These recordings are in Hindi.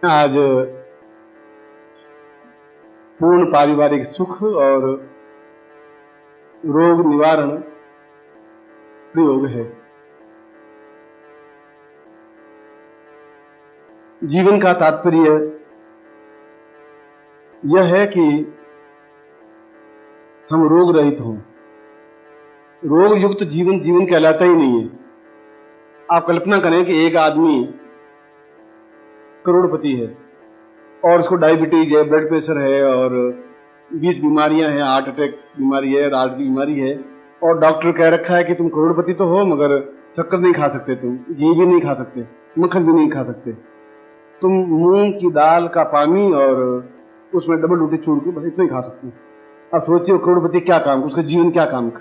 आज पूर्ण पारिवारिक सुख और रोग निवारण प्रयोग है। जीवन का तात्पर्य यह है कि हम रोग रहित हों। रोग युक्त जीवन जीवन कहलाता ही नहीं है। आप कल्पना करें कि एक आदमी करोड़पति है और उसको डायबिटीज है, ब्लड प्रेशर है और 20 बीमारियां हैं, हार्ट अटैक बीमारी है, हार्ट की बीमारी है, और डॉक्टर कह रखा है कि तुम करोड़पति तो हो मगर शक्कर नहीं खा सकते, तुम घी भी नहीं खा सकते, मक्खन भी नहीं खा सकते, तुम मूंग की दाल का पानी और उसमें डबल रोटी चूर के बस इतना ही खा सकते हो। अब सोचिए करोड़पति क्या काम, उसका जीवन क्या काम का?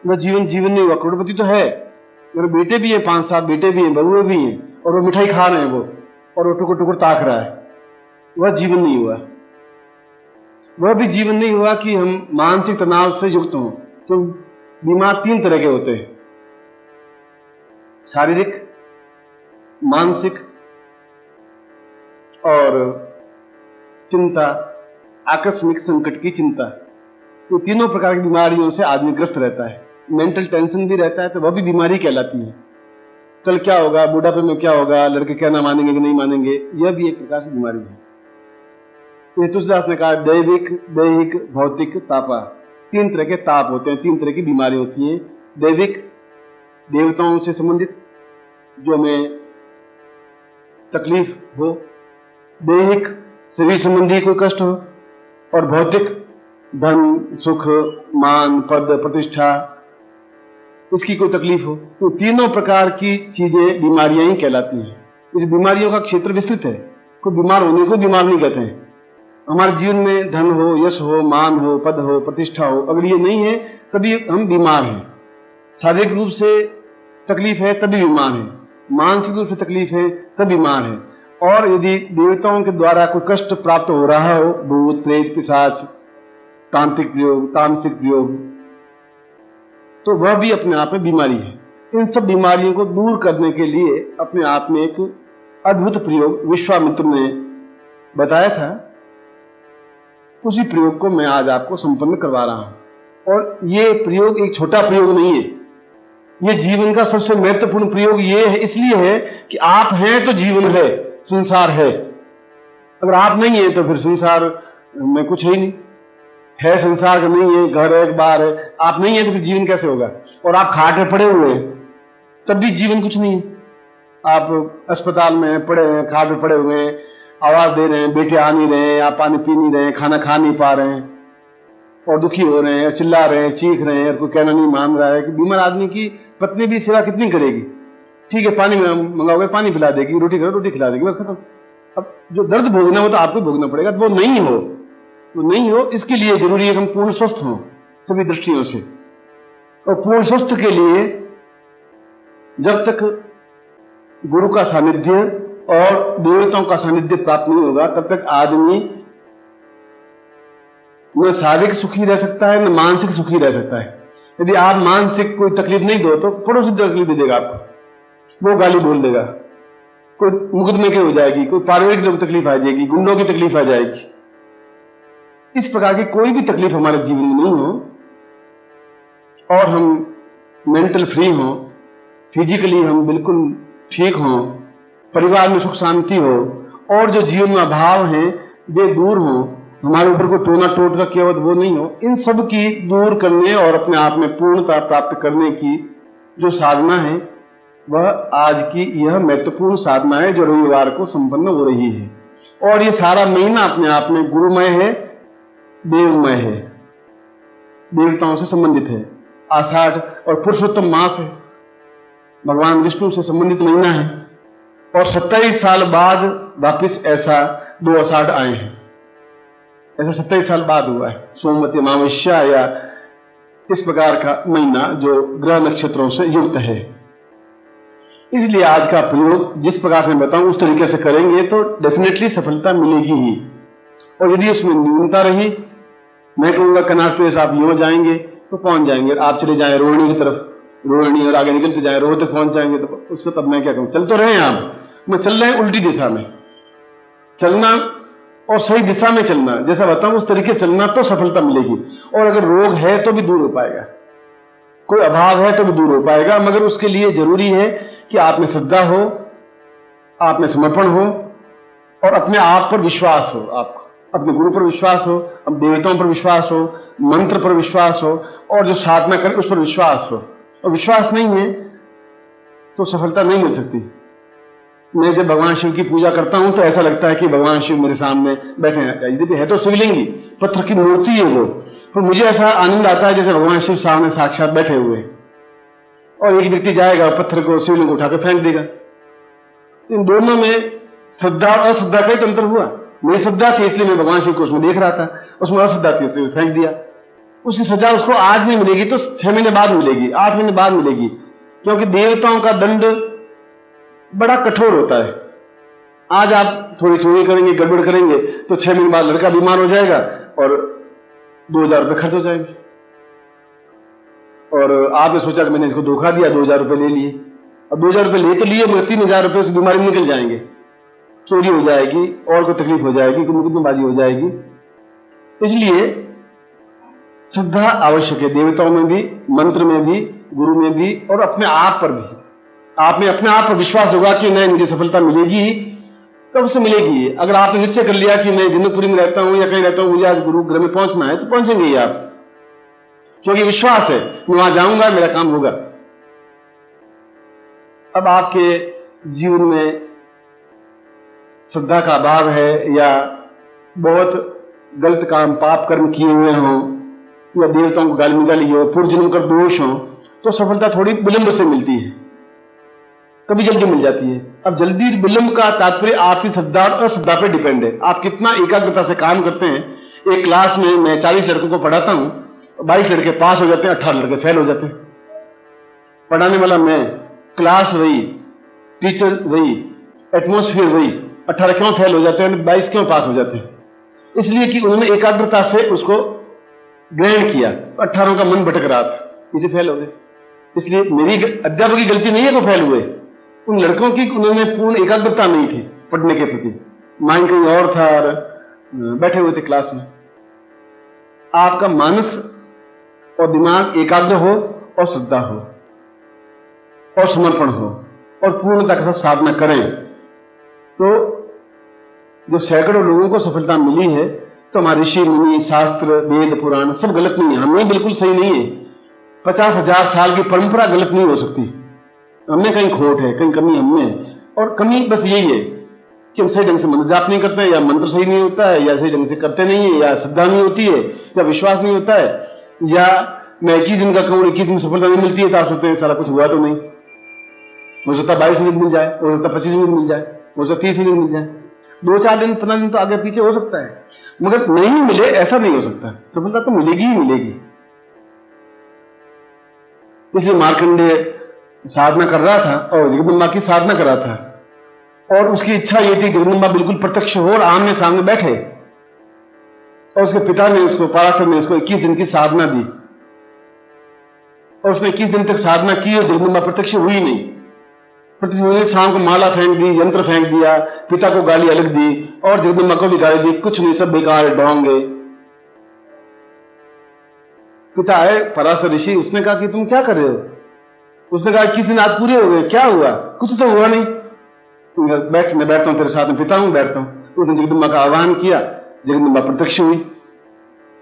वह जीवन जीवन नहीं हुआ। करोड़पति तो है, मेरे बेटे भी हैं, 5-7 बेटे भी हैं, बहुए भी हैं, और वो मिठाई खा रहे हैं, वो और वो टुकुर टुकुर ताक रहा है। वह जीवन नहीं हुआ। वह भी जीवन नहीं हुआ कि हम मानसिक तनाव से युक्त हों। तो बीमार 3 तरह के होते हैं: शारीरिक, मानसिक और चिंता, आकस्मिक संकट की चिंता। तो तीनों प्रकार की बीमारियों से आदमी ग्रस्त रहता है। मेंटल टेंशन भी रहता है तो वह भी बीमारी कहलाती है। कल क्या होगा, बुढ़ापे में क्या होगा, लड़के क्या ना मानेंगे कि नहीं मानेंगे, यह भी एक प्रकार की बीमारी है। ये तुलसीदास ने कहा दैविक, दैहिक, भौतिक, तापा। 3 तरह के ताप होते हैं, 3 तरह की बीमारी होती हैं। दैविक, देवताओं से संबंधित जो हमें तकलीफ हो। दैहिक, शरीर संबंधी कोई कष्ट हो। और भौतिक, धन, सुख, मान, पद, प्रतिष्ठा, इसकी कोई तकलीफ हो। तो तीनों प्रकार की चीजें बीमारियां ही कहलाती हैं। इस बीमारियों का क्षेत्र विस्तृत है। कोई बीमार होने को बीमार नहीं कहते हैं। हमारे जीवन में धन हो, यश हो, मान हो, पद हो, प्रतिष्ठा हो, अगर ये नहीं है तभी हम बीमार हैं। शारीरिक रूप से तकलीफ है तभी बीमार हैं, मानसिक रूप से तकलीफ है तब बीमार हैं। और यदि देवताओं के द्वारा कोई कष्ट प्राप्त हो रहा हो, भूत, प्रेत, पिशाच, तांत्रिक प्रयोग, तामसिक प्रयोग, तो वह भी अपने आप में बीमारी है। इन सब बीमारियों को दूर करने के लिए अपने आप में एक अद्भुत प्रयोग विश्वामित्र ने बताया था। उसी प्रयोग को मैं आज आपको संपन्न करवा रहा हूं। और ये प्रयोग एक छोटा प्रयोग नहीं है, ये जीवन का सबसे महत्वपूर्ण प्रयोग ये है, इसलिए है कि आप हैं तो जीवन है, संसार है। अगर आप नहीं है तो फिर संसार में कुछ है ही नहीं। है संसार का नहीं है, घर है, बाहर है, आप नहीं है तो फिर जीवन कैसे होगा? और आप खाट में पड़े हुए हैं तब भी जीवन कुछ नहीं है। आप अस्पताल में पड़े हैं, खाट में पड़े हुए हैं, आवाज दे रहे हैं, बेटे आ नहीं रहे हैं, आप पानी पी नहीं रहे हैं, खाना खा नहीं पा रहे हैं और दुखी हो रहे हैं, चिल्ला रहे हैं, चीख रहे हैं, और कोई कहना नहीं मान रहा है। कि बीमार आदमी की पत्नी भी सेवा कितनी करेगी? ठीक है, पानी मंगाओगे पानी पिला देगी, रोटी करो रोटी खिला देगी, बस खत्म। अब जो दर्द भोगना हो तो आपको भोगना पड़ेगा। तो वो नहीं हो, तो नहीं हो, इसके लिए जरूरी है कि हम पूर्ण स्वस्थ हों सभी दृष्टियों से। और पूर्ण स्वस्थ के लिए जब तक गुरु का सानिध्य और देवताओं का सानिध्य प्राप्त नहीं होगा तब तक आदमी न शारीरिक सुखी रह सकता है न मानसिक सुखी रह सकता है। यदि आप मानसिक कोई तकलीफ नहीं दो तो पड़ोसी तकलीफ दे देगा आपको, वो गाली बोल देगा, कोई मुकदमे की हो जाएगी, कोई पारिवारिक तकलीफ आ जाएगी, गुंडों की तकलीफ आ जाएगी। इस प्रकार की कोई भी तकलीफ हमारे जीवन में नहीं हो और हम मेंटल फ्री हों, फिजिकली हम बिल्कुल ठीक हों, परिवार में सुख शांति हो और जो जीवन में अभाव हैं वे दूर हों, हमारे ऊपर कोई टोना टोट रखे हो वो नहीं हो। इन सब की दूर करने और अपने आप में पूर्णता प्राप्त करने की जो साधना है वह आज की यह महत्वपूर्ण साधना है जो रविवार को संपन्न हो रही है। और ये सारा महीना अपने आप में गुरुमय है, देवमय है, देवताओं से संबंधित है। आषाढ़ और पुरुषोत्तम मास है, भगवान विष्णु से संबंधित महीना है। और 27 साल बाद वापिस ऐसा 2 आषाढ़ आए हैं। ऐसा 27 साल बाद हुआ है, सोमवती अमावस्या या इस प्रकार का महीना जो ग्रह नक्षत्रों से युक्त है। इसलिए आज का प्रयोग जिस प्रकार से मैं बताऊं उस तरीके से करेंगे तो डेफिनेटली सफलता मिलेगी ही। और यदि उसमें न्यूनता रही, मैं कहूंगा कनाट प्लेस आप यूं जाएंगे तो पहुंच जाएंगे, आप चले जाएं रोहिणी की तरफ, रोहिणी और आगे निकलते जाएं, रोह तक पहुंच जाएंगे, तो उसको तब मैं क्या कहूं, चल तो रहे हैं आप, मैं चल रहे हैं उल्टी दिशा में, चलना और सही दिशा में चलना, जैसा बताऊं उस तरीके से चलना तो सफलता मिलेगी। और अगर रोग है तो भी दूर हो पाएगा, कोई अभाव है तो भी दूर हो पाएगा, मगर उसके लिए जरूरी है कि आप में श्रद्धा हो, आप में समर्पण हो और अपने आप पर विश्वास हो, आपको अपने गुरु पर विश्वास हो, अपने देवताओं पर विश्वास हो, मंत्र पर विश्वास हो और जो साधना करे उस पर विश्वास हो। और विश्वास नहीं है तो सफलता नहीं मिल सकती। मैं जब भगवान शिव की पूजा करता हूं तो ऐसा लगता है कि भगवान शिव मेरे सामने बैठे हैं, यदि है तो शिवलिंग ही, पत्थर की मूर्ति है वो, तो मुझे ऐसा आनंद आता है जैसे भगवान शिव सामने साक्षात बैठे हुए। और एक व्यक्ति जाएगा पत्थर को, शिवलिंग को उठाकर फेंक देगा। इन दोनों में श्रद्धा और अश्रद्धा का ही तो अंतर हुआ। मेरी श्रद्धा थी इसलिए मैं भगवान शिव को उसमें देख रहा था, उसमें अश्रद्धा थी इसलिए फेंक दिया। उसकी सजा उसको आज नहीं मिलेगी तो 6 महीने बाद मिलेगी, 8 महीने बाद मिलेगी, क्योंकि देवताओं का दंड बड़ा कठोर होता है। आज आप थोड़ी चोरी करेंगे, गड़बड़ करेंगे तो 6 महीने बाद लड़का बीमार हो जाएगा और 2000 रुपये खर्च हो जाएंगे। और आपने सोचा कि मैंने इसको धोखा दिया, 2000 रुपये ले लिए। अब 2000 रुपये ले तो लिए मगर 3000 रुपये उस बीमारी में निकल जाएंगे, चोरी हो जाएगी और कोई तकलीफ हो जाएगी, कोई मुकदमेबाजी हो जाएगी। इसलिए श्रद्धा आवश्यक है, देवताओं में भी, मंत्र में भी, गुरु में भी और अपने आप पर भी। आप में अपने आप पर विश्वास होगा कि नहीं मुझे सफलता मिलेगी, कब से मिलेगी। अगर आपने निश्चय कर लिया कि मैं जनकपुरी में रहता हूं या कहीं रहता हूं, मुझे आज गुरु ग्रह में पहुंचना है, तो पहुंचेंगे ही आप, क्योंकि विश्वास है मैं वहां जाऊंगा, मेरा काम होगा। अब आपके जीवन में श्रद्धा का अभाव है या बहुत गलत काम, पाप कर्म किए हुए हों या देवताओं को गाली निकाली हो, पूर्व जन्म का दोष हो, तो सफलता थोड़ी विलंब से मिलती है, कभी जल्दी मिल जाती है। अब जल्दी विलंब का तात्पर्य आपकी श्रद्धा और अश्रद्धा पर डिपेंड है, आप कितना एकाग्रता से काम करते हैं। एक क्लास में मैं 40 लड़कों को पढ़ाता हूं, 22 लड़के पास हो जाते हैं, 18 लड़के फेल हो जाते हैं। पढ़ाने वाला मैं, क्लास वही, टीचर वही, एटमोस्फियर वही, 18 क्यों फेल हो जाते हैं, 22 क्यों पास हो जाते हैं? इसलिए कि उन्होंने एकाग्रता से उसको ग्रहण किया, 18 का मन भटक रहा था, इसे फेल हो गए। इसलिए मेरी अध्यापक की गलती नहीं है तो फेल हुए, उन लड़कों की उन्होंने पूर्ण एकाग्रता नहीं थी पढ़ने के प्रति, माइंड कहीं और था और बैठे हुए थे क्लास में। आपका मानस और दिमाग एकाग्र हो और श्रद्धा हो और समर्पण हो और पूर्णता के साथ साधना करें, तो जो सैकड़ों लोगों को सफलता मिली है, तो हमारे ऋषि मुनि, शास्त्र, वेद, पुराण सब गलत नहीं है, हमें बिल्कुल सही नहीं है। 50,000 साल की परंपरा गलत नहीं हो सकती, हमने कहीं खोट है, कहीं कमी हमें। और कमी बस यही है कि हम सही ढंग से मंत्र जाप नहीं करते हैं, या मंत्र सही नहीं होता है, या सही ढंग से करते नहीं है, या श्रद्धा नहीं होती है, या विश्वास नहीं होता है, या मैं 21 दिन का कहूं 21 दिन सफलता नहीं मिलती है तो आप सोचते हैं सारा कुछ हुआ तो नहीं। हो सकता 22 मिनट मिल जाए, हो सकता 25 मिनट मिल जाए, हो सकता 30 मिनट मिल जाए, 2-4 दिन 15 दिन तो आगे पीछे हो सकता है, मगर नहीं मिले ऐसा नहीं हो सकता। सफलता तो मिलेगी ही मिलेगी। इसलिए मार्कंडेय साधना कर रहा था और जगदम्बा की साधना कर रहा था, और उसकी इच्छा ये थी जगदम्बा बिल्कुल प्रत्यक्ष हो और आमने सामने बैठे। और उसके पिता ने उसको, पराशर ने उसको 21 दिन की साधना दी, और उसने 21 दिन तक साधना की और जगदम्बा प्रत्यक्ष हुई नहीं। प्रत्यक्ष हुई, शाम को माला फेंक दी, यंत्र फेंक दिया, पिता को गाली अलग दी और जगदम्बा को भी गाली दी, कुछ नहीं, सब बेकार ढोंगे। पिता है पराशर ऋषि, उसने कहा कि तुम क्या कर रहे हो? उसने कहा 21 दिन आज पूरे हो गए, क्या हुआ? कुछ तो हुआ नहीं। बैठ, मैं बैठता हूं तेरे साथ में, पिता हूं, बैठता हूं। उसने जगदम्बा का आह्वान किया, जगदम्बा प्रत्यक्ष हुई।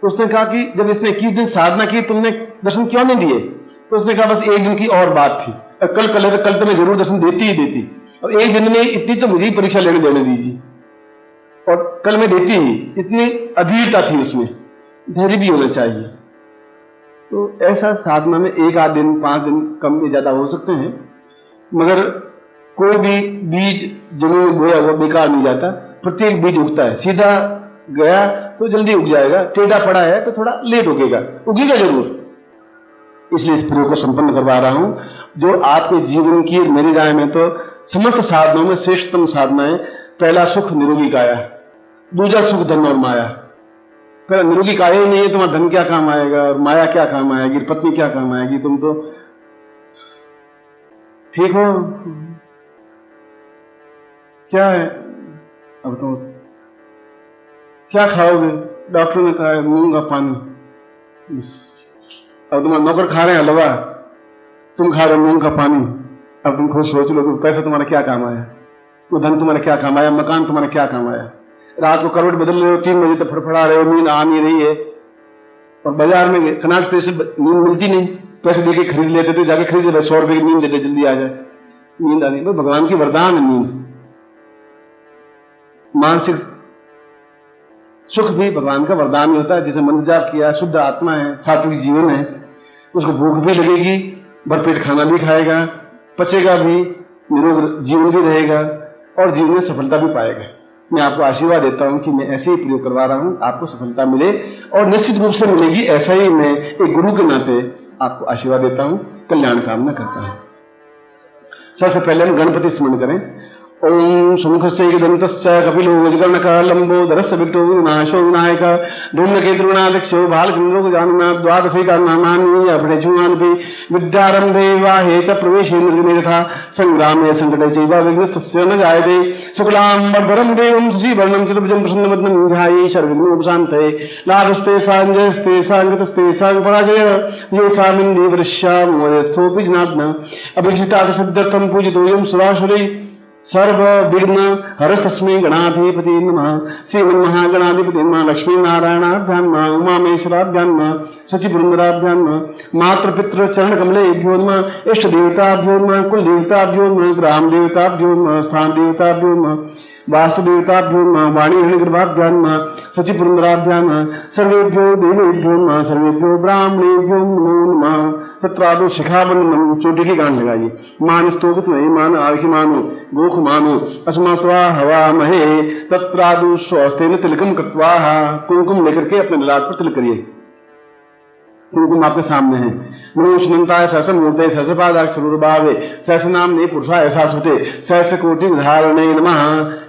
तो उसने कहा कि जब इसने 21 दिन साधना की तुमने दर्शन क्यों नहीं दिए? तो उसने कहा बस एक दिन की और बात थी, और कल तो मैं जरूर दर्शन देती ही देती, और एक दिन में इतनी तो मुझे ही परीक्षा लेने देने दीजिए, और कल मैं देती ही। इतनी अधीरता थी उसमें, धैर्य भी होना चाहिए। तो ऐसा साधना में 1 आध दिन, 5 दिन कम या ज्यादा हो सकते हैं, मगर कोई भी बीज जमीन में बोया हुआ बेकार नहीं जाता, प्रत्येक बीज उगता है। सीधा गया तो जल्दी उग जाएगा, टेढ़ा पड़ा है तो थोड़ा लेट उगेगा, उगेगा जरूर। इसलिए इस प्रयोग को संपन्न करवा रहा हूं, जो आपके जीवन की मेरी राय में तो समस्त साधनों में श्रेष्ठतम साधना है। पहला सुख निरोगी काया, दूसरा सुख धन और माया। पहला निरोगी काया ही नहीं है, तुम्हारा धन क्या काम आएगा और माया क्या काम आएगी, पत्नी क्या काम आएगी, तुम तो ठीक हो, क्या है अब तो क्या खाओगे? डॉक्टर ने कहा मूंग का पानी। अब तुम्हारे नौकर खा रहे हैं हलवा, तुम खा रहे हो मूंग का पानी। अब तुम खुद सोच लो कि पैसा तुम्हारा क्या काम आया, वो धन तुम्हारा क्या काम आया, मकान तुम्हारा क्या काम आया। रात को करवट बदल रहे हो, 3 बजे तक फड़फड़ा रहे हो, नींद आ नहीं रही है। और बाजार में कनाट पैसे नींद मिलती नहीं, पैसे देके खरीद लेते थे, जाके खरीद लेते, 100 रुपए की नींद देते, जल्दी आ जाए, नींद आनी। तो भगवान की वरदान है नींद। मानसिक सुख भी भगवान का वरदान ही होता है। जिसे मंत्र जाप किया, शुद्ध आत्मा है, सात्विक जीवन है, उसको भूख भी लगेगी, भरपेट खाना भी खाएगा, पचेगा भी, निरोग जीवन भी रहेगा और जीवन में सफलता भी पाएगा। मैं आपको आशीर्वाद देता हूं कि मैं ऐसे ही प्रयोग करवा रहा हूं, आपको सफलता मिले और निश्चित रूप से मिलेगी। ऐसा ही मैं एक गुरु के नाते आपको आशीर्वाद देता हूं, कल्याण कामना करता हूं। सबसे पहले हम गणपति स्मरण करें। ओम सुमुखस्यैकदन्तश्च कपिलो वज्रकर्णकः लम्बोदरस्य विक्टो विनाशो विनायकः धूम्रकेतुर्गणाध्यक्षो बालचन्द्रो गजाननः द्वादशैकानामानि अभिषेचुनानपि विद्यारम्भे वाहे च प्रवेशे निर्विघ्नतः संग्रामे सङ्कटे चैव विघ्नस्तस्य न जायते। शुक्लाम्बरधरं देवं शशिवर्णं चतुर्भुजं प्रसन्नवदनं ध्यायेत् सर्वविघ्नोपशान्तये। लाभस्ते साञ्जयस्ते साङ्गतस्ते साङ्गपराजय योऽसामिन्दीवृष्यां वयस्थोऽपि जनार्दन अभिषितार्थसिद्धर्थं पूजितोऽयं सुरासुरैः सर्व विघ्न हरस्तस्मै गणाधिपति नमः। श्रीमन्महागणाधिपति नमः। लक्ष्मी नारायणाभ्यां नमः। उमामेश्वराभ्यां नमः। शचिपुरन्दराभ्यां नमः। मातृपितृ चरण कमलेभ्यो नमः। इष्ट देवताभ्यो नमः। कुल देवताभ्यो नमः। ग्राम देवताभ्यो नमः। स्थान देवताभ्यो नमः। वास्तुदेवताभ्यो नमः। वाणीगृभाभ्यां नमः। शचिपुरन्दराभ्यां नमः। सर्वेभ्यो देवेभ्यो नमः। सर्वेभ्यो ब्राह्मणेभ्यो नमो नमः। तत्रादो शिखाबंधनम, चोटी की गांठ लगाइए। मान स्तोभित नहीं मान आर्घ्य मानो गोख मानो अस्मात्वा हवा महे तत्रादु स्वस्तेन तिलकम कृत्वा। कुमकुम लेकर के अपने ललाट पर तिलक करिए। कुमकुम आपके सामने है। मनोष्णंताय सहस मूर्ते सहस पादाक्षरुर्भावे सहस नामने पुरुषाय शाश्वते सहस कोटि धारणे नमः।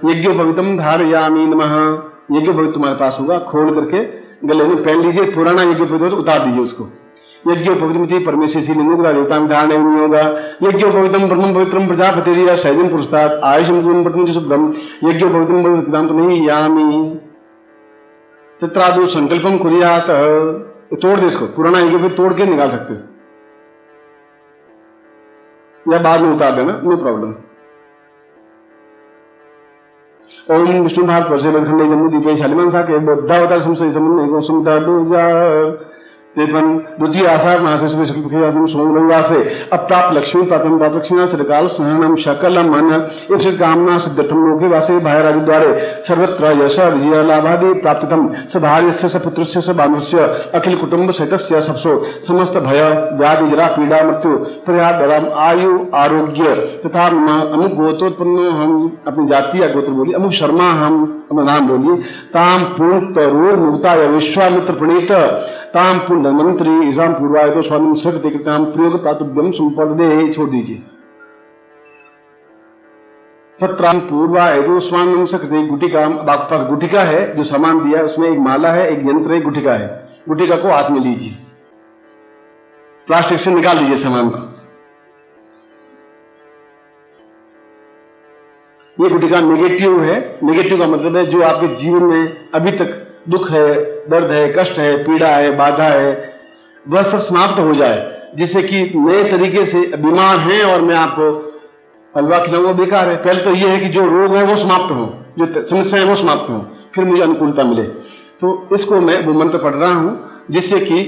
यज्ञोपवीतम धारयामि नमः। यज्ञोपवीत तुम्हारे पास होगा, खोल करके गले में पहन लीजिए। पुराना यज्ञोपवीत तो उतार दीजिए उसको। यज्ञोपवीतमिति परमेश्वरी लिंगोग्रा देवता धारणे होगा। यज्ञोपवीतम ब्रह्म पवित्रम प्रजापति सैजन पुरस्तात् आयुषम गुण शुभ्रम यज्ञोपवीतम पवित्रम नहीं यामी। तत्रादु संकल्पम कुर्यात। तोड़ दे इसको, पुराना यज्ञोपवीत तोड़ के निकाल सकते या बाद में उतार देना, नो प्रॉब्लम। ओम विष्णु भाग खंडे जम्मू दीपे शालिमान साके बुद्धावतार संशय समुन्नय गौसमता दूजा 53 द्वितीय आषाढ़ मासे शुक्ल पक्ष सोम रविवार से अप्राप्त लक्ष्मी प्राप्तम प्राप्त लक्ष्मी त्रिकाल स्मरणम शकल मन इस कामना सिद्धतम लोके वासे भाई राजद्वारे सर्वत्र यश विजय लाभादि प्राप्तम सभार्यस्य सपुत्रस्य सबानुस्य अखिल कुटुंब सहितस्य सबसो समस्त भय व्याधि जरा पीड़ा मृत्यु पर्यादराम आयु आरोग्य तथा अमुक गोत्रोत्पन्नो। हम अपनी जाति या गोत्र बोलिए। अमुक शर्मा हम अपना नाम बोलिए। ताम पूर्ण रोग मुक्ता विश्वामित्र प्रणीत ताम पुण्यमंत्री ईशाम पूर्वाय तो स्वामी शक्ति कृताम प्रयोग प्रातुभ्यम संपदे। छोड़ दीजिए। तत्राम पूर्वाय तो स्वामी शक्ति गुटिका। आपके पास गुटिका है, जो सामान दिया है उसमें एक माला है, एक यंत्र है, गुटिका है। गुटिका को हाथ में लीजिए, प्लास्टिक से निकाल लीजिए सामान को। ये गुटिका नेगेटिव है। नेगेटिव का मतलब है जो आपके जीवन में अभी तक दुख है, दर्द है, कष्ट है, पीड़ा है, बाधा है, वह सब समाप्त हो जाए, जिससे कि नए तरीके से बीमार हैं और मैं आपको हलवा खिलाऊंगा बेकार है। पहले तो यह है कि जो रोग है वो समाप्त हो, जो समस्या है वो समाप्त हो, फिर मुझे अनुकूलता मिले। तो इसको मैं वो मंत्र पढ़ रहा हूं जिससे कि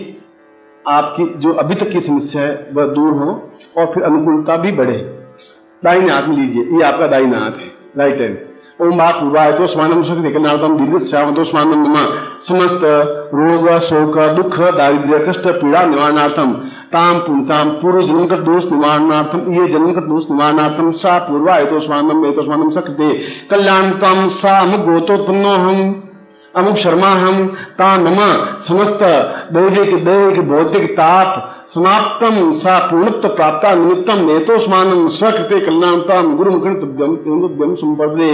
आपकी जो अभी तक की समस्या है वह दूर हो और फिर अनुकूलता भी बढ़े। दाहिने हाथ में लीजिए, ये आपका दाहिना हाथ है, राइट हैंड। ओम बात पूर्वाय तो स्वानम सुख निकलनार्थम दीर्घ श्याम तो स्वानम नमः। समस्त रोग शोक दुख दारिद्र्य कष्ट पीड़ा निवारणार्थम ताम पुण्यताम पूर्व जन्म का दोष निवारणार्थम ये जन्म का दोष निवारणार्थम सा पूर्वाय तो स्वानम सकृते कल्याणतम सा अमुक गोत्रोत्पन्नो हम अमुक शर्मा हम ता नमः। समस्त दैविक भौतिक ताप समाप्तम सा पूर्णत्व प्राप्ता निमित्तम नेतोस्मानम सकृते कल्याणताम गुरु मुखिणुभ्यम संपदे।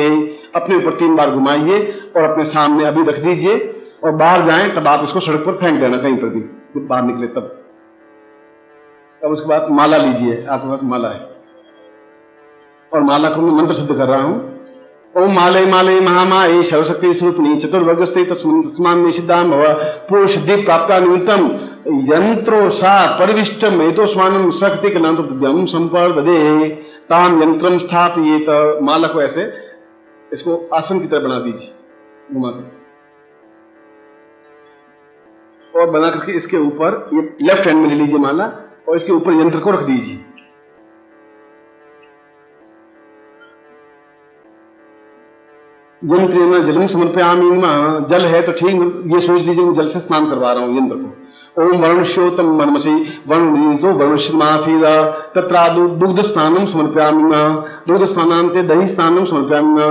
अपने ऊपर 3 बार घुमाइए और अपने सामने अभी रख दीजिए और बाहर जाएं तब आप इसको सड़क पर फेंक देना कहीं पर भी, जब बाहर निकले तब। उसके बाद माला लीजिए, आपके पास माला है और माला को मैं मंत्र सिद्ध कर रहा हूं। ओम मालय मालय महामाये सर्वशक्ति स्वरूपिणी चतुर्वर्गस्ते तस्मान निषिद्धाम भव पूर्ण सिद्धि प्राप्ता निमित्तम यंत्रो सा परिविष्टम एतोस्मानम शक्ति कलंतम संपर्दे ताम यंत्रम स्थापियेत। माला को ऐसे इसको आसन की तरह बना दीजिए, घुमा कर, और बना करके इसके ऊपर ये लेफ्ट हैंड में ले लीजिए माला और इसके ऊपर यंत्र को रख दीजिए। यंत्रेण जलम समर्पयामि। जल है तो ठीक, ये सोच लीजिए मैं जल से स्नान करवा रहा हूं यंत्र को। ओम वरुणस्योतम वर्मसि वरुणीतो वरुणश्यमासीद तत्रादु दुग्ध स्नानम समर्पयामि। दुग्ध स्नानान्ते दही स्नानम समर्पयामि।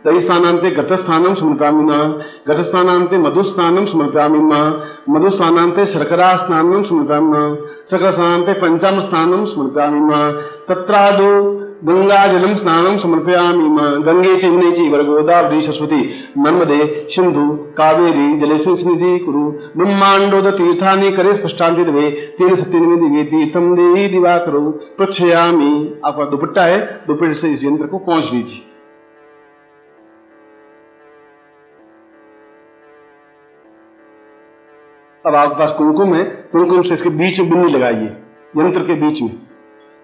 दही स्नानान्ते घटस्थानम समर्पयामि। घटस्थानान्ते मधु स्नानम समर्पयामि। मधु स्नानान्ते शर्करा स्नानम समर्पयामि। शर्करा स्नानान्ते पंचाम स्नानम समर्पयामि। तत्रादु गंगा जलम स्नानम समर्पयामि। गंगे चैवने चैव गोदावरी सरस्वती नर्मदे सिंधु कावेरी जलेस्मिन् सन्निधि कुरु। ब्रह्मांडोद तीर्थानि करे स्पष्टान्ति दवे तेन सत्यनिमि दिवे तीर्थम देहि दिवाकरो प्रक्षयामि। आपका दुपट्टा है, दुपट्टे से इस यंत्र को पहुंच लीजिए। अब आपके पास कुमकुम है, कुमकुम से इसके बीच में बिंदी लगाइए, यंत्र के बीच में।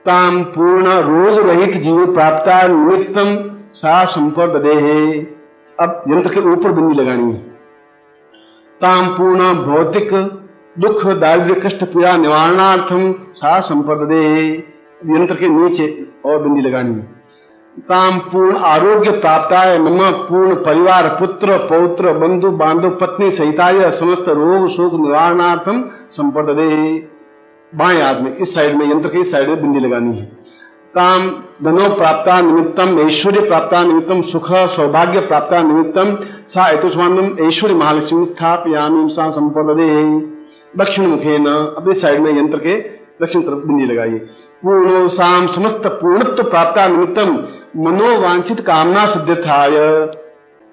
ताम पूर्ण रोग रहित जीव प्राप्ता निमित्तम सा संपर्दे है। अब यंत्र के ऊपर बिंदी लगानी है। ताम पूर्ण भौतिक दुख दारिद्र्य कष्ट पीड़ा निवारणार्थम सा संपर्दे है। यंत्र के नीचे और बिंदी लगानी है। ताम पूर्ण आरोग्य प्राप्ताय मम पूर्ण परिवार पुत्र पौत्र बंधु बांधव पत्नी सहिताय समस्त रोग शोक निवारणार्थम संपर्दे। बाएं हाथ में इस साइड में, यंत्र के इस साइड में बिंदी लगानी है। काम धनो प्राप्ता निमित्तम ऐश्वर्य प्राप्ता निमित्तम सुख सौभाग्य प्राप्ता निमित्तम सा एतुष्मानम ऐश्वर्य महालक्ष्मी स्थापयामि सा संपर्दे। दक्षिण मुखे न, अब इस साइड में यंत्र के दक्षिण तरफ बिंदी लगाइए। पूर्णो साम समस्त पूर्णत्व प्राप्ता निमित्तम मनोवांछित कामना सिद्धाय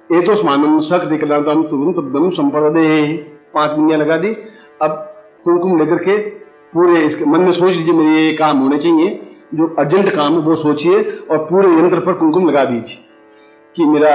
एतुष्मानम शक्ति कलातम तुरंतम संपर्दे। 5 बिंदियां लगा दी। अब कुमकुम लेकर के पूरे इसके मन में सोच लीजिए मेरे ये काम होने चाहिए, जो अर्जेंट काम है वो सोचिए और पूरे यंत्र पर कुमकुम लगा दीजिए कि मेरा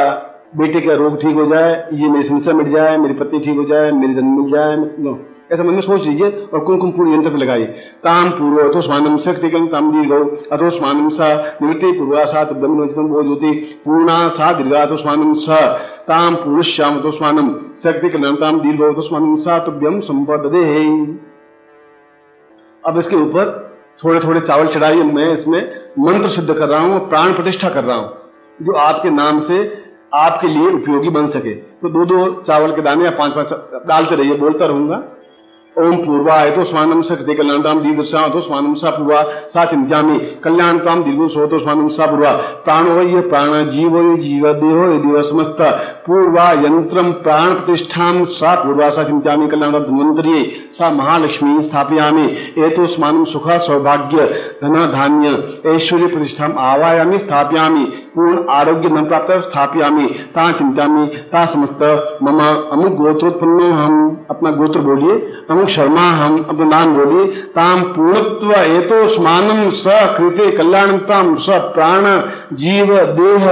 बेटे का रोग ठीक हो जाए, ये मेरी समस्या मिट जाए, मेरी पत्नी ठीक हो जाए, मेरी जन्म मिल जाए। ऐसा मन में सोच लीजिए और कुमकुम पूरे यंत्र पर लगाइए। ताम पूर्व अथोस्मानम शक्ति ताम दीर्घ अथोस्मानम सा निवृत्ति पूर्वा सा तब्दम बोधोति पूर्णा सा दीर्घा अथोस्मानम स ताम पूर्णश्याम अथोस्मानम शक्ति कलनताम दीर्घ अथोस्मानम सा तुभ्यम संपर्दे। अब इसके ऊपर थोड़े थोड़े चावल चढ़ाइए। मैं इसमें मंत्र सिद्ध कर रहा हूं, प्राण प्रतिष्ठा कर रहा हूं जो आपके नाम से आपके लिए उपयोगी बन सके। तो 2-2 चावल के दाने या 5-5 डालते रहिए, बोलता रहूंगा। ओम पूर्वा तो स्वानम शक्ति कल्याणताम दीर्घा तो स्वानम सा पूर्वा सा चिंत्यामि कल्याणताम दीर्घ सो तो स्वानम सा पूर्वा प्राणो ये प्राण जीवो ये जीव देहो ये देव समस्त पूर्वा यंत्रम प्राण प्रतिष्ठाम सा पूर्वा सा चिंत्यामि कल्याणताम धन्वंतरी सा महालक्ष्मी स्थापयामि एतो स्वानम सुख सौभाग्य धन धान्य ऐश्वर्य प्रतिष्ठाम आवायामि स्थापयामि पूर्ण आरोग्य धन प्राप्त स्थापयामि ता चिंत्यामि ता समस्त मम अमुक गोत्रोत्पन्नो हम, अपना गोत्र बोलिए, अमुक शर्मा हम, अपना नाम बोलिए। ताम पूर्णत्व एतोस्मानम स कृते कल्याणताम स प्राण जीव देह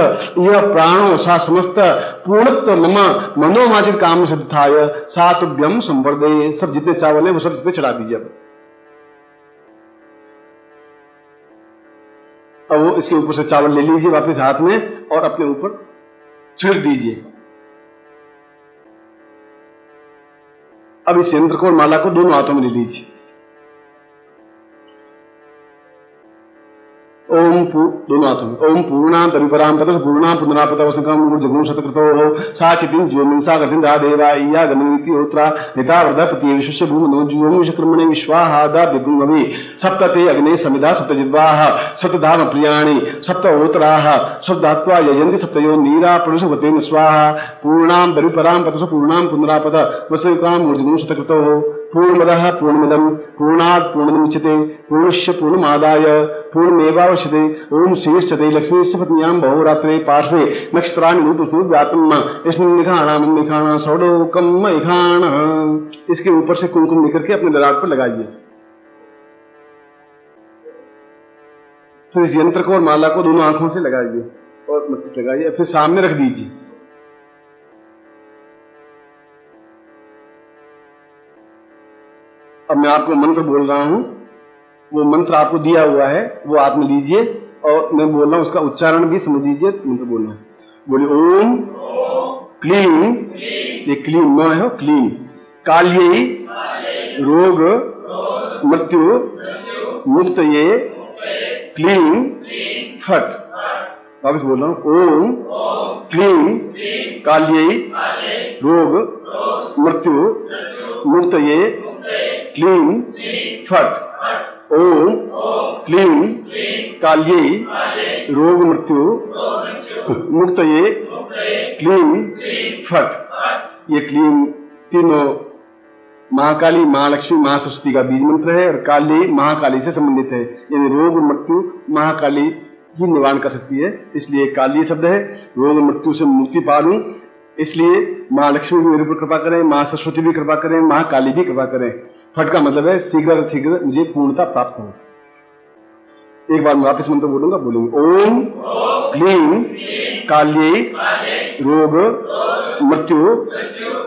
यह प्राणो सा समस्त पूर्णत्व मम मनोवाचिक काम सिद्धाय सा तुभ्यम संवर्धे। सब जितने चावल है वो सब जितने चढ़ा दीजिए। अब वो इसके ऊपर से चावल ले लीजिए वापस हाथ में और अपने ऊपर छिड़क दीजिए। अब इस यंत्र को और माला को दोनों हाथों में ले लीजिए। ओम दोनों हाथों में ओम पूर्णां तरिपरां ततः पूर्णां पुनरापतवसंकं जगुं शतकृतो साचितिं ज्योमिंसा गतिंदा देवा इया गमनीति होत्रा निता वृद्धपति विश्वस्य भूमनो जीवं विश्वकर्मणे विश्वाहादा विगुणवि सप्तते अग्ने समिधा सप्तजिह्वाः सप्तधाम प्रियाणि सप्तहोत्राः सप्तधात्वा यजन्ति सप्तयो नीरा पुरुषवतेन स्वाहा पूर्णां तरिपरां ततः पूर्णां पुनरापत वसंकं जगुं शतकृतो पूर्णमदः पूर्णमिदं पूर्णात् पूर्णमुच्यते पूर्णस्य पूर्णमादाय पूर्णमेवावशिते ओम शेषते लक्ष्मीस्य पत्न्यां बहुरात्रे पार्श्वे नक्षत्राणि रूपसु व्यातम् इसमें निखाणां निखाणा सौडोकम इखाण। इसके ऊपर से कुमकुम लेकर के अपने ललाट पर लगाइए। तो इस यंत्र को और माला को दोनों आंखों से लगाइए। और 29 लगाइए, फिर सामने रख दीजिए। अब मैं आपको मंत्र बोल रहा हूं, वो मंत्र आपको दिया हुआ है, वो आप में लीजिए और मैं बोल रहा हूं उसका उच्चारण भी समझ लीजिए। मंत्र बोलना है, बोलिए ओम क्लीं, ये क्लीं न है, क्लीं काल्यै रोग मृत्यु मुक्तये क्लीं फट। वापस बोल रहा हूं, ओम क्लीं काल्यै रोग मृत्यु मुक्तये क्लीं फट। ओम क्लीं काल्यै रोग मृत्यु मुक्तये क्लीं फट। ये क्लीं तीनों महाकाली, महालक्ष्मी, महासरस्वती का बीज मंत्र है और काली महाकाली से संबंधित है, यानी रोग मृत्यु महाकाली ही निवारण कर सकती है, इसलिए काली शब्द है। रोग मृत्यु से मुक्ति पा लूं, इसलिए महालक्ष्मी भी मेरे ऊपर कृपा करें, महासरस्वती भी कृपा करें, महाकाली भी कृपा करें। फट का मतलब है शीघ्र शीघ्र मुझे पूर्णता प्राप्त हो। एक बार मैं वापस मंत्र बोलूंगा, बोलूंगा ओम क्लीं काल्यै रोग मृत्यु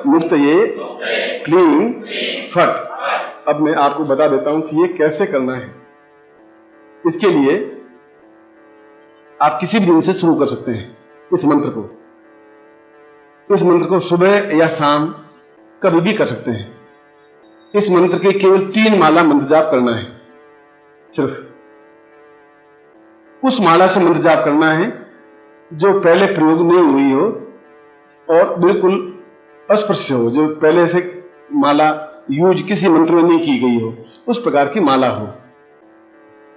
मुक्तये क्लीं फट। अब मैं आपको बता देता हूं कि ये कैसे करना है। इसके लिए आप किसी भी दिन से शुरू कर सकते हैं इस मंत्र को। इस मंत्र को सुबह या शाम कभी भी कर सकते हैं। इस मंत्र के केवल 3 माला मंत्र जाप करना है, सिर्फ उस माला से मंत्र जाप करना है जो पहले प्रयोग नहीं हुई हो और बिल्कुल अस्पृश्य हो, जो पहले से माला यूज किसी मंत्र में नहीं की गई हो, उस प्रकार की माला हो।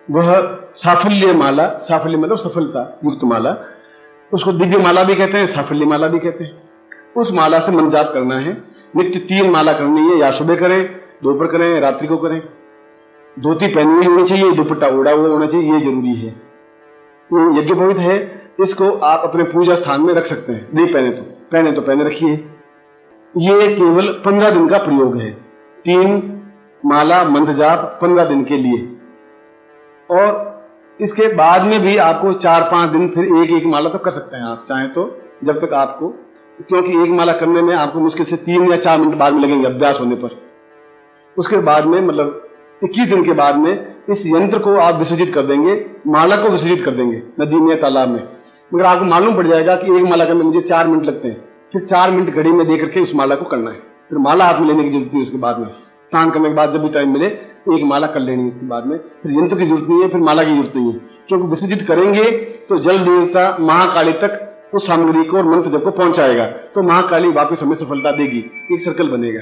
वह साफल्य माला, साफल्य मतलब सफलता युक्त माला, उसको दिव्य माला भी कहते हैं, साफल्य माला भी कहते हैं। उस माला से मंत्र जाप करना है। नित्य 3 माला करनी है, या सुबह करें, दोपहर करें, रात्रि को करें। धोती पहनी हुई होनी चाहिए, दुपट्टा ओढ़ा हुआ होना चाहिए, ये जरूरी है। ये यज्ञोपवीत है, इसको आप अपने पूजा स्थान में रख सकते हैं। नहीं पहने तो पहने रखिए। ये केवल 15 दिन का प्रयोग है। 3 माला मंत्र जाप 15 दिन के लिए, और इसके बाद में भी आपको 4-5 दिन फिर एक माला तो कर सकते हैं आप चाहें तो, जब तक आपको, क्योंकि एक माला करने में आपको मुश्किल से 3 या 4 मिनट बाद में लगेंगे अभ्यास होने पर। उसके बाद में मतलब 21 दिन के बाद में इस यंत्र को आप विसर्जित कर देंगे, माला को विसर्जित कर देंगे नदी में, तालाब में। मगर आपको मालूम पड़ जाएगा कि एक माला करने मुझे 4 मिनट लगते हैं, फिर 4 मिनट घड़ी में देकर के उस माला को करना है। फिर माला हाथ में लेने की जरूरत नहीं। उसके बाद में स्नान करने के बाद जब भी टाइम मिले एक माला कर लेनी है। इसके बाद में फिर यंत्र की जरूरत नहीं है, फिर माला की जरूरत नहीं है, क्योंकि विसर्जित करेंगे तो जल देवता महाकाली तक उस सामग्री को और मंत्र जब को पहुंचाएगा तो महाकाली वापस हमें सफलता देगी, एक सर्कल बनेगा।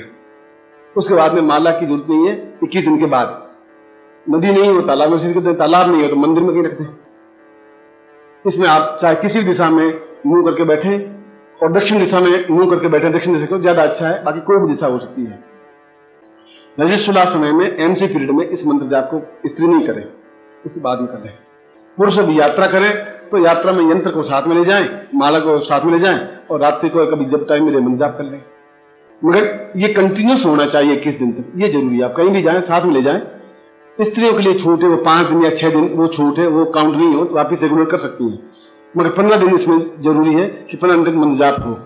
उसके बाद में माला की जरूरत नहीं है। 21 दिन के बाद नदी नहीं हो, तालाब में विसर्जित करते हैं, तालाब नहीं हो तो मंदिर में कहीं रखते हैं। इसमें आप चाहे किसी दिशा में मुंह करके बैठे और दक्षिण दिशा में मुंह करके बैठे, दक्षिण दिशा को ज्यादा अच्छा है, बाकी कोई भी दिशा हो सकती है। रजस्वला समय में एमसी पीरियड में इस मंत्र जाप को स्त्री नहीं करें, उसके बाद में करें। पुरुष भी यात्रा करें तो यात्रा में यंत्र को साथ में ले जाएं, माला को साथ में ले जाएं और रात्रि को कभी जब टाइम मिले मंत्र जाप कर लें। मगर ये कंटिन्यूस होना चाहिए 21 दिन तक, ये जरूरी है। आप कहीं भी जाएं साथ में ले जाएं। स्त्रियों के लिए छूट है, वो 5 दिन या 6 दिन वो छूट है, वो काउंट नहीं हो, तो वापिस रेगुलर कर सकती हैं। मगर 15 दिन इसमें जरूरी है कि 15 दिन मंत्र जाप हो।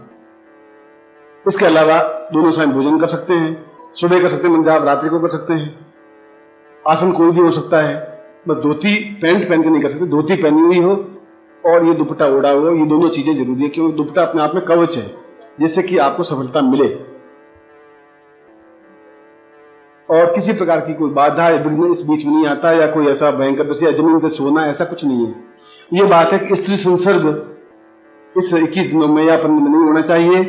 इसके अलावा दोनों समय भोजन कर सकते हैं, सुबह कर सकते हैं मंत्र जाप, रात्रि को कर सकते हैं। आसन कोई भी हो सकता है, बस धोती पैंट पहन के नहीं कर सकते, धोती पहनी हुई हो और ये दुपट्टा ओढ़ा हो, ये दोनों चीजें जरूरी है, क्योंकि दुपट्टा अपने आप में कवच है जिससे कि आपको सफलता मिले। और किसी प्रकार की कोई बाधा या विघ्न इस बीच में नहीं आता, या कोई ऐसा भयंकर या जमीन पर सोना, ऐसा कुछ नहीं है। ये बात है कि स्त्री संसर्ग इस 21 दिनों में या 15 दिन में नहीं होना चाहिए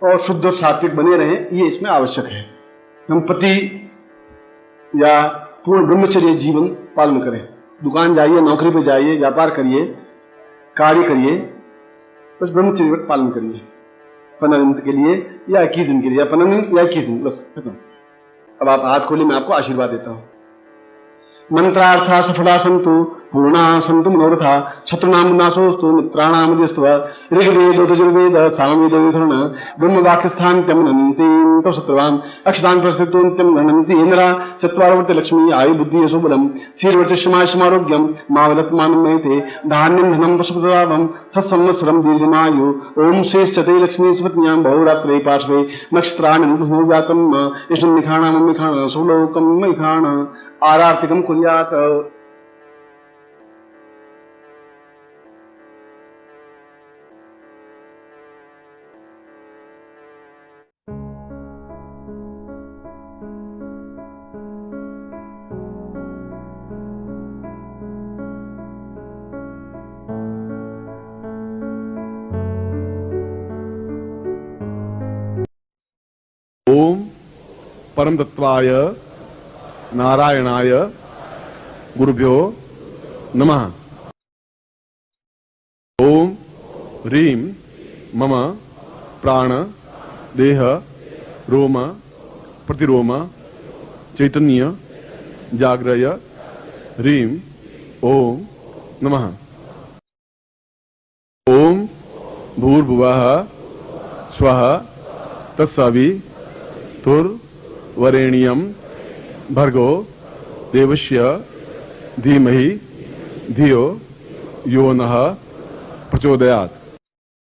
और शुद्ध और सात्विक बने रहें, ये इसमें आवश्यक है। हम पति या पूर्ण ब्रह्मचर्य जीवन पालन करें। दुकान जाइए, नौकरी पर जाइए, व्यापार करिए, कार्य करिए, बस ब्रह्मचर्य पालन करिए 15 दिन के लिए या 21 दिन के लिए, या 15 दिन या 21 दिन, बस खत्म। अब आप हाथ खोलिए, मैं आपको आशीर्वाद देता हूं। मंत्रार्था सफला संतु पूर्णा सन्तु मनोरथा शत्रुनाम नाशोस्तु मित्राणाम यस्तव ऋग्वेद यजुर्वेद सामवेद विधर्म ब्रह्मवाक्यस्थान्त्यं नन्ति तो शत्रुवान् अक्षतान् प्रस्थितोन्त्यं गणन्ति इंद्रा चत्वारवर्ति लक्ष्मी आयु बुद्धि यशो बलम् शीर्वर्चस्यमाय समारोग्यं मावदत्मानं मयते धान्यं धनं पशुपदावं सत्संवत्सरं दीर्घमायु ओम शेषते लक्ष्मी सुपत्न्यां बहुरात्रे पार्श्वे नक्षत्राणि जातम् इष्टं मिखाणां मिखाण सुलोकं मिखाण आरार्तिकं कुर्यात्। ओम परम तत्वाय नारायणाय गुरुभ्यो नमः। ओम ह्रीं मम प्राण देह रोम प्रतिरोम चैतन्य जाग्रय ह्रीं ओम नमः। ओम भूर्भुवः स्वः तत्सवितुर्वरेण्यं भर्गो देवस्य धीमहि धियो यो नः प्रचोदयात्।